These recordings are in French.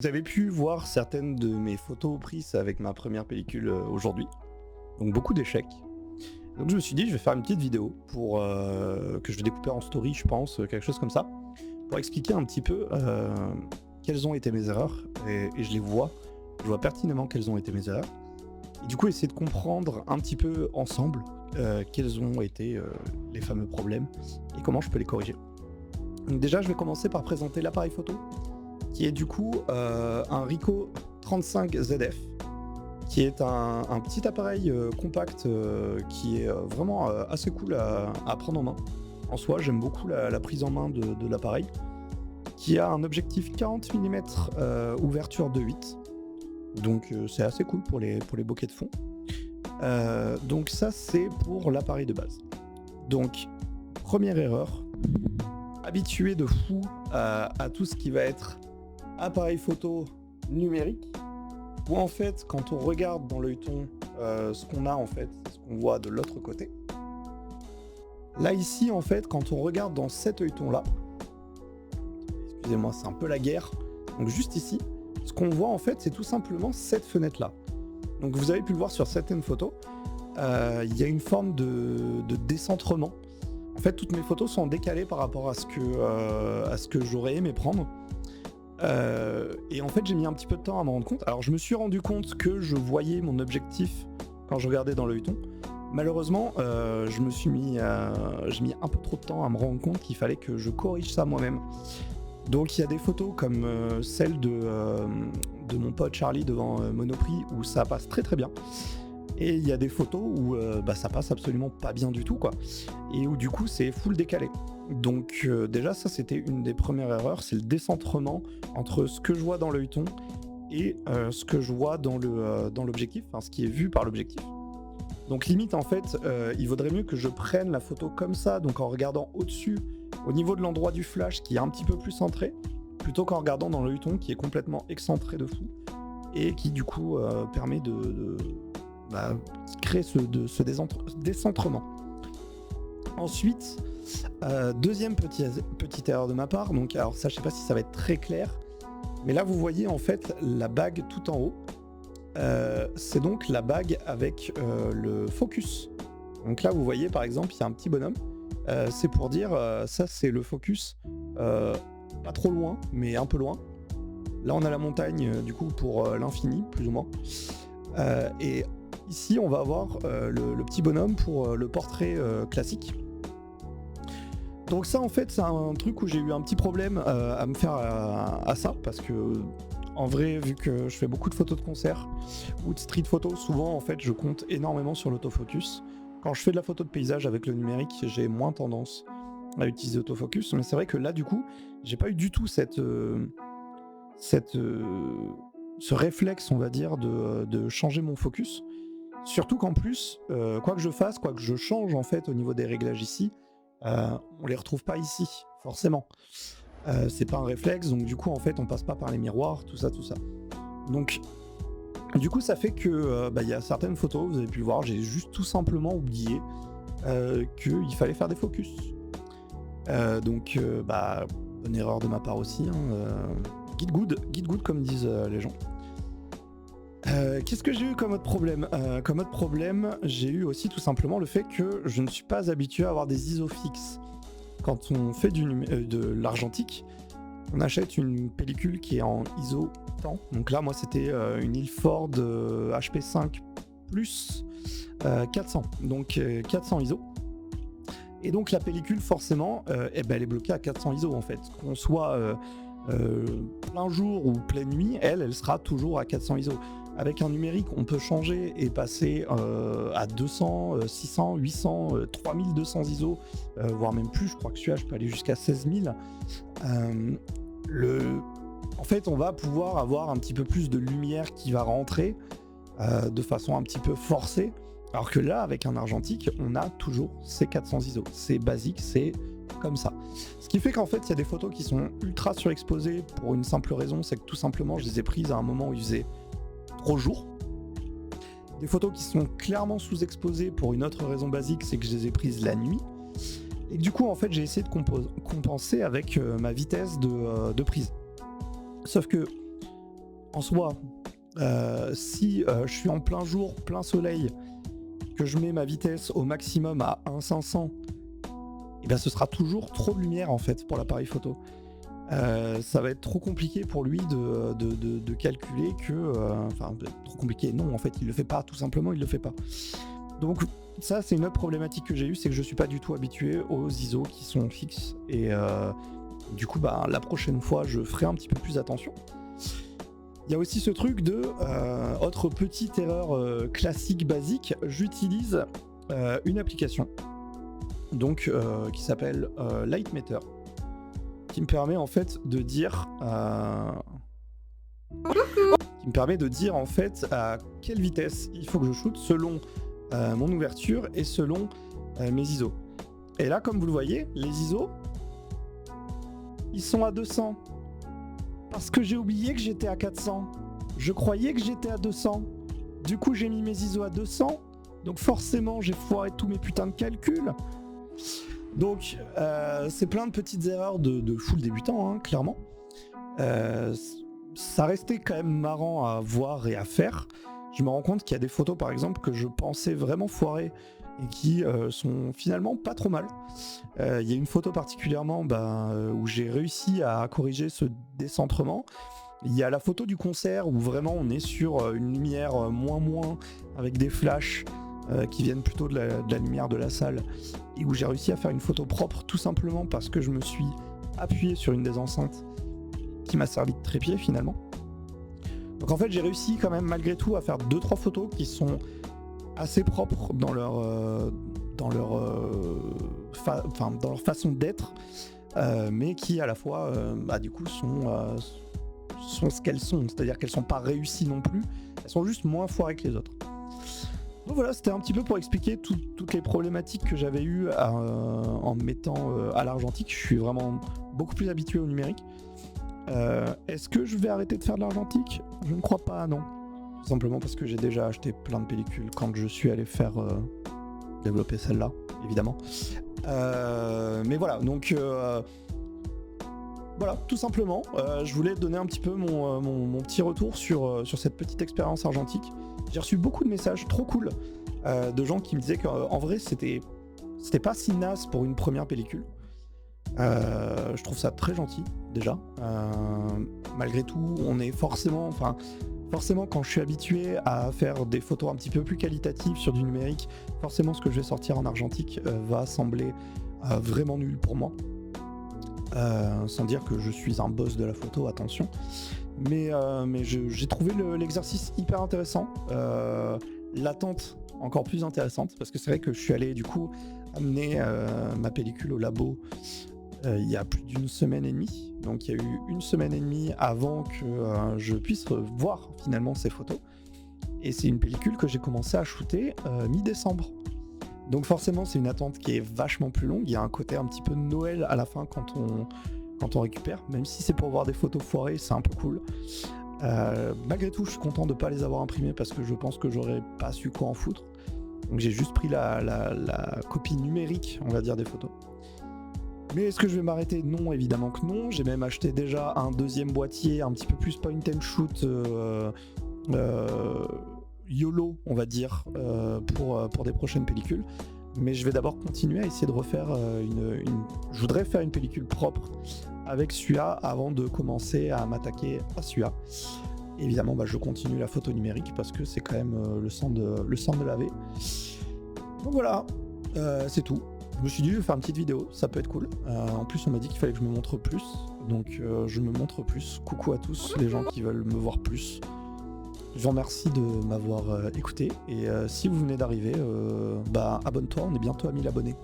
Vous avez pu voir certaines de mes photos prises avec ma première pellicule aujourd'hui, donc beaucoup d'échecs. Donc je me suis dit, je vais faire une petite vidéo pour que je vais découper en story, je pense, quelque chose comme ça, pour expliquer un petit peu quelles ont été mes erreurs, et je vois pertinemment quelles ont été mes erreurs, et du coup essayer de comprendre un petit peu ensemble quels ont été les fameux problèmes et comment je peux les corriger. Donc déjà, je vais commencer par présenter l'appareil photo, qui est du coup un Ricoh 35ZF, qui est un petit appareil compact qui est vraiment assez cool à prendre en main. En soi, j'aime beaucoup la prise en main de l'appareil, qui a un objectif 40 mm ouverture 2.8, donc c'est assez cool pour les bokeh de fond. Donc ça, c'est pour l'appareil de base. Donc, première erreur, habitué de fou à tout ce qui va être appareil photo numérique, où en fait quand on regarde dans l'œilleton ce qu'on a en fait, ce qu'on voit de l'autre côté. Là ici en fait, quand on regarde dans cet œilleton là, excusez-moi, c'est un peu la guerre, donc juste ici, ce qu'on voit en fait, c'est tout simplement cette fenêtre là. Donc vous avez pu le voir sur certaines photos, il y a une forme de décentrement. En fait, toutes mes photos sont décalées par rapport à ce que j'aurais aimé prendre. Et en fait, j'ai mis un petit peu de temps à m'en rendre compte. Alors, je me suis rendu compte que je voyais mon objectif quand je regardais dans l'œilleton. Malheureusement, j'ai mis un peu trop de temps à me rendre compte qu'il fallait que je corrige ça moi-même. Donc, il y a des photos comme celle de mon pote Charlie devant Monoprix où ça passe très très bien. Et il y a des photos où ça passe absolument pas bien du tout, quoi. Et où du coup c'est full décalé. Donc déjà ça c'était une des premières erreurs, c'est le décentrement entre ce que je vois dans l'œilleton et ce que je vois dans l'objectif, enfin ce qui est vu par l'objectif. Donc limite en fait, il vaudrait mieux que je prenne la photo comme ça, donc en regardant au-dessus, au niveau de l'endroit du flash qui est un petit peu plus centré, plutôt qu'en regardant dans l'œilleton qui est complètement excentré de fou, et qui du coup permet qui crée ce décentrement. Ensuite, deuxième petite erreur de ma part, donc alors ça je sais pas si ça va être très clair, mais là vous voyez en fait la bague tout en haut, c'est donc la bague avec le focus. Donc là vous voyez par exemple il y a un petit bonhomme, c'est pour dire ça c'est le focus, pas trop loin mais un peu loin. Là on a la montagne du coup pour l'infini plus ou moins, et ici on va avoir le petit bonhomme pour le portrait classique. Donc ça en fait c'est un truc où j'ai eu un petit problème à me faire à ça, parce que en vrai, vu que je fais beaucoup de photos de concert ou de street photo, souvent en fait je compte énormément sur l'autofocus. Quand je fais de la photo de paysage avec le numérique, j'ai moins tendance à utiliser l'autofocus, mais c'est vrai que là du coup j'ai pas eu du tout ce réflexe, on va dire, de changer mon focus. Surtout qu'en plus, quoi que je fasse, quoi que je change en fait au niveau des réglages ici, on les retrouve pas ici, forcément. C'est pas un réflexe, donc du coup en fait on passe pas par les miroirs, tout ça. Donc du coup ça fait que y a certaines photos, vous avez pu le voir, j'ai juste tout simplement oublié qu'il fallait faire des focus. Bonne erreur de ma part aussi, hein, guide good comme disent les gens. Qu'est-ce que j'ai eu comme autre problème? Comme autre problème, j'ai eu aussi tout simplement le fait que je ne suis pas habitué à avoir des ISO fixes. Quand on fait de l'argentique, on achète une pellicule qui est en ISO temps. Donc là, moi, c'était une Ilford HP5 plus 400. Donc 400 ISO. Et donc la pellicule, forcément, elle est bloquée à 400 ISO en fait. Qu'on soit plein jour ou pleine nuit, elle sera toujours à 400 ISO. Avec un numérique, on peut changer et passer à 200, 600, 800, 3200 ISO, voire même plus. Je crois que celui-là, je peux aller jusqu'à 16 000. En fait, on va pouvoir avoir un petit peu plus de lumière qui va rentrer de façon un petit peu forcée. Alors que là, avec un argentique, on a toujours ces 400 ISO. C'est basique, c'est comme ça. Ce qui fait qu'en fait, il y a des photos qui sont ultra surexposées pour une simple raison, c'est que tout simplement, je les ai prises à un moment où il faisait trop jour. Des photos qui sont clairement sous-exposées pour une autre raison basique, c'est que je les ai prises la nuit. Et du coup, en fait, j'ai essayé de compenser avec ma vitesse de prise. Sauf que en soi, si je suis en plein jour, plein soleil, que je mets ma vitesse au maximum à 1.500, et ben ce sera toujours trop de lumière en fait pour l'appareil photo. Ça va être trop compliqué pour lui de calculer que... Enfin, trop compliqué, non, en fait, il le fait pas, tout simplement, il le fait pas. Donc ça, c'est une autre problématique que j'ai eue, c'est que je suis pas du tout habitué aux ISO qui sont fixes, et du coup, bah, la prochaine fois, je ferai un petit peu plus attention. Il y a aussi ce truc de... autre petite erreur classique, basique, j'utilise une application donc, qui s'appelle Lightmeter, qui me permet en fait de dire en fait à quelle vitesse il faut que je shoote selon mon ouverture et selon mes ISO. Et là, comme vous le voyez, les ISO, ils sont à 200. Parce que j'ai oublié que j'étais à 400. Je croyais que j'étais à 200. Du coup, j'ai mis mes ISO à 200. Donc forcément, j'ai foiré tous mes putains de calculs. Donc, c'est plein de petites erreurs de full débutant, hein, clairement. Ça restait quand même marrant à voir et à faire. Je me rends compte qu'il y a des photos, par exemple, que je pensais vraiment foirer et qui sont finalement pas trop mal. Il y a une photo particulièrement où j'ai réussi à corriger ce décentrement. Il y a la photo du concert où vraiment on est sur une lumière moins avec des flashs qui viennent plutôt de la lumière de la salle, et où j'ai réussi à faire une photo propre tout simplement parce que je me suis appuyé sur une des enceintes qui m'a servi de trépied finalement. Donc en fait j'ai réussi quand même malgré tout à faire 2-3 photos qui sont assez propres dans leur façon d'être, mais qui à la fois du coup sont ce qu'elles sont, c'est-à-dire qu'elles sont pas réussies non plus, elles sont juste moins foirées que les autres. Donc voilà, c'était un petit peu pour expliquer toutes les problématiques que j'avais eues en me mettant à l'argentique. Je suis vraiment beaucoup plus habitué au numérique. Est-ce que je vais arrêter de faire de l'argentique ? Je ne crois pas, non. Tout simplement parce que j'ai déjà acheté plein de pellicules quand je suis allé faire développer celle-là, évidemment. Mais voilà, donc voilà, tout simplement. Je voulais donner un petit peu mon petit retour sur cette petite expérience argentique. J'ai reçu beaucoup de messages trop cool de gens qui me disaient qu'en vrai c'était pas si naze pour une première pellicule. Je trouve ça très gentil déjà. Malgré tout, on est forcément quand je suis habitué à faire des photos un petit peu plus qualitatives sur du numérique, forcément ce que je vais sortir en argentique va sembler vraiment nul pour moi. Sans dire que je suis un boss de la photo, attention. Mais j'ai trouvé l'exercice hyper intéressant, l'attente encore plus intéressante, parce que c'est vrai que je suis allé du coup amener ma pellicule au labo il y a plus d'1 semaine et demie. Donc il y a eu 1 semaine et demie avant que je puisse voir finalement ces photos. Et c'est une pellicule que j'ai commencé à shooter mi-décembre. Donc forcément c'est une attente qui est vachement plus longue. Il y a un côté un petit peu Noël à la fin quand on récupère, même si c'est pour voir des photos foirées, c'est un peu cool. Malgré tout, je suis content de ne pas les avoir imprimées parce que je pense que j'aurais pas su quoi en foutre. Donc j'ai juste pris la copie numérique, on va dire, des photos. Mais est-ce que je vais m'arrêter ? Non, évidemment que non. J'ai même acheté déjà un deuxième boîtier, un petit peu plus point and shoot, YOLO, on va dire, pour des prochaines pellicules. Mais je vais d'abord continuer à essayer de refaire je voudrais faire une pellicule propre avec SUA avant de commencer à m'attaquer à SUA. Évidemment, je continue la photo numérique parce que c'est quand même le sang de laver. Donc voilà, c'est tout. Je me suis dit, je vais faire une petite vidéo, ça peut être cool. En plus, on m'a dit qu'il fallait que je me montre plus. Donc je me montre plus. Coucou à tous les gens qui veulent me voir plus. Je vous remercie de m'avoir écouté. Et si vous venez d'arriver, abonne-toi, on est bientôt à 1000 abonnés.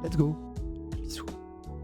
Let's go!